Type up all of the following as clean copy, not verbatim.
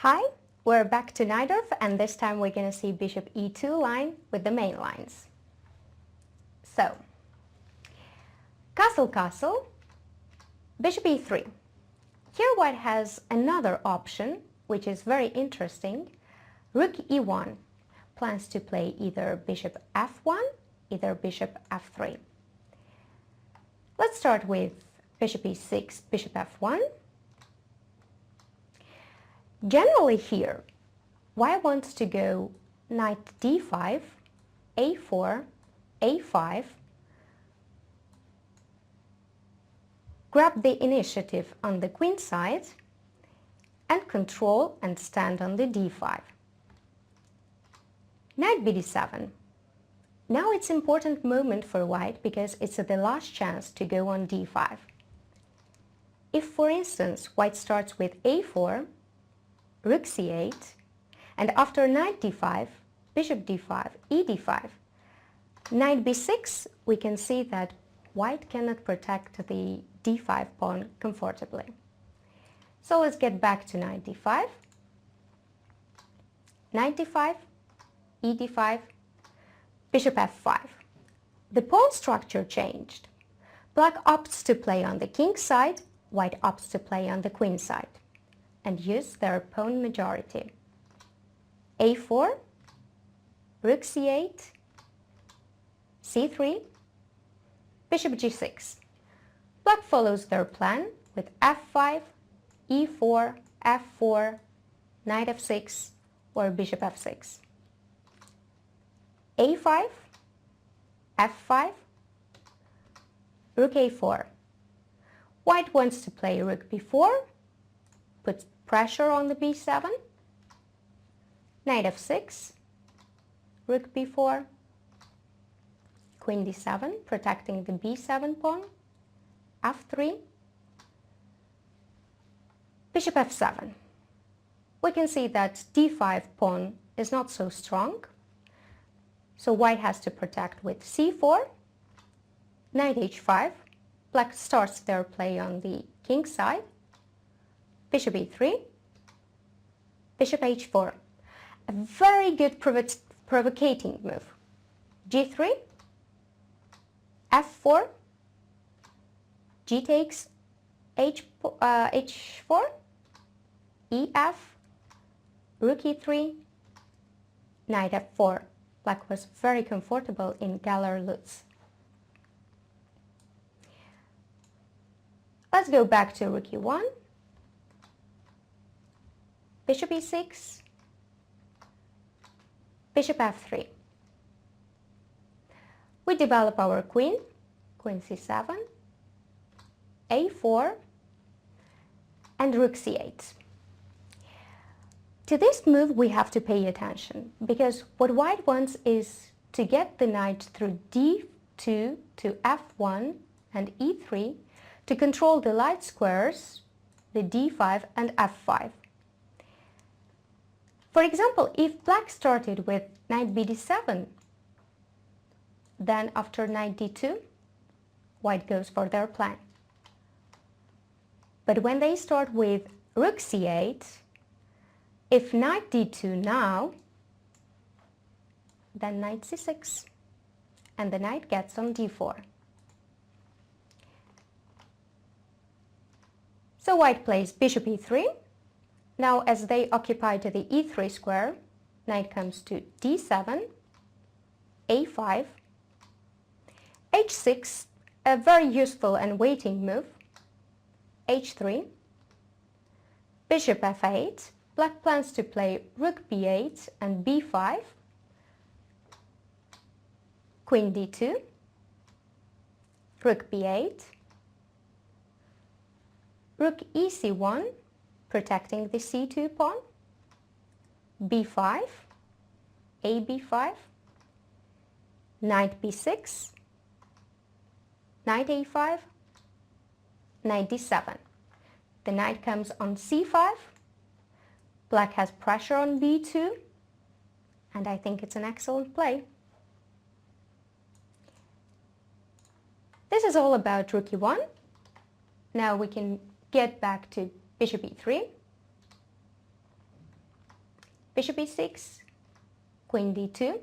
Hi, we're back to Najdorf, and this time we're going to see bishop e2 line with the main lines. So, castle, castle, bishop e3. Here white has another option, which is very interesting. Rook e1 plans to play either bishop f1, either bishop f3. Let's start with bishop e6, bishop f1. Generally here, white wants to go knight d5, a4, a5, grab the initiative on the queen side, and control and stand on the d5. Knight bd7. Now it's an important moment for white because it's the last chance to go on d5. If, for instance, white starts with a4, rook c8, and after knight d5, bishop d5, e d5, knight b6, we can see that white cannot protect the d5 pawn comfortably. So let's get back to knight d5, knight d5, e d5, bishop f5. The pawn structure changed. Black opts to play on the king side, white opts to play on the queen side and use their pawn majority. a4, rook c8, c3, bishop g6. Black follows their plan with f5, e4, f4, knight f6 or bishop f6. a5, f5, rook a4. White wants to play rook b4, puts pressure on the b7, knight f6, rook b4, queen d7, protecting the b7 pawn, f3, bishop f7. We can see that d5 pawn is not so strong, so white has to protect with c4, knight h5, black starts their play on the king side, bishop e3, bishop h4. A very good provocating move. g3, f4, g takes h4, ef, rook e3, knight f4. Black was very comfortable in Galler-Lutz. Let's go back to rook e1, bishop e6, bishop f3. We develop our queen, queen c7, a4, and rook c8. To this move we have to pay attention, because what white wants is to get the knight through d2 to f1 and e3 to control the light squares, the d5 and f5. For example, if black started with knight bd7, then after knight d2, white goes for their plan. But when they start with rook c8, if knight d2 now, then knight c6, and the knight gets on d4. So white plays bishop e3. Now as they occupy to the e3 square, knight comes to d7, a5, h6, a very useful and waiting move, h3, bishop f8. Black plans to play rook b8 and b5, queen d2, rook b8, rook ec1, protecting the c2 pawn, b5, a b5, knight b6, knight a5, knight d7. The knight comes on c5, black has pressure on b2, and I think it's an excellent play. This is all about rook e1. Now we can get back to bishop e3, bishop e6, queen d2.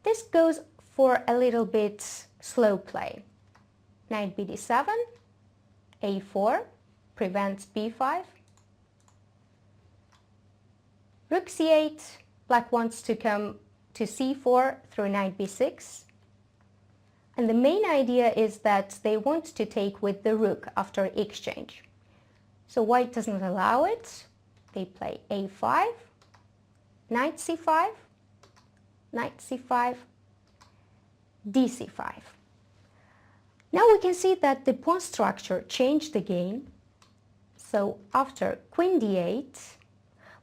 This goes for a little bit slow play. Knight bd7, a4, prevents b5, rook c8, black wants to come to c4 through knight b6. And the main idea is that they want to take with the rook after exchange. So white doesn't allow it. They play a5, knight c5, knight c5, dc5. Now we can see that the pawn structure changed again. So after queen d8,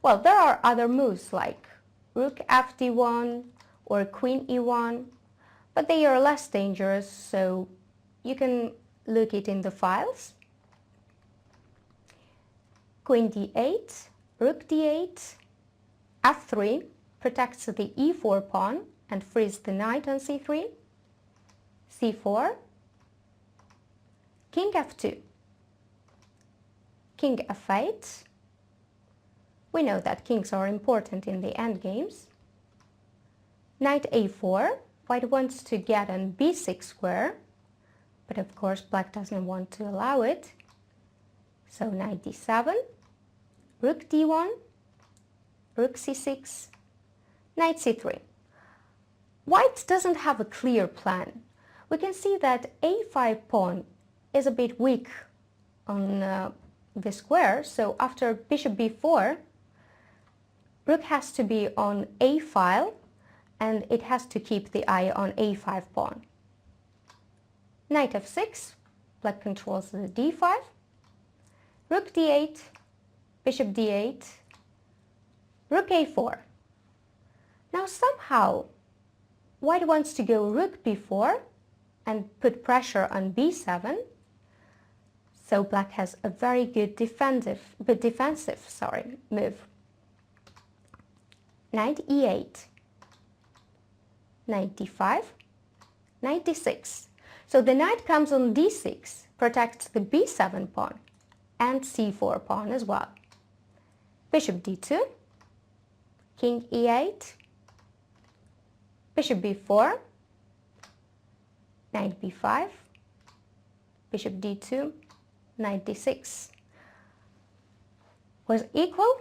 well, there are other moves like rook fd1 or queen e1, but they are less dangerous, so you can look it in the files. Queen d8, rook d8, f3 protects the e4 pawn and frees the knight on c3, c4, king f2, king f8. We know that kings are important in the endgames. Knight a4, white wants to get on b6 square, but of course black doesn't want to allow it. So knight d7, rook d1, rook c6, knight c3. White doesn't have a clear plan. We can see that a5 pawn is a bit weak on the square, so after bishop b4, rook has to be on a file and it has to keep the eye on a5 pawn. Knight f6, black controls the d5, rook d8, bishop d8, rook a4. Now somehow white wants to go rook b4 and put pressure on b7, so black has a very good defensive move. Knight e8, knight d5, knight d6. So the knight comes on d6, protects the b7 pawn and c4 pawn as well. Bishop d2, king e8, bishop b4, knight b5, bishop d2, knight d6. Was equal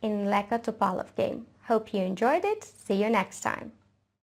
in Leka Topalov game. Hope you enjoyed it. See you next time.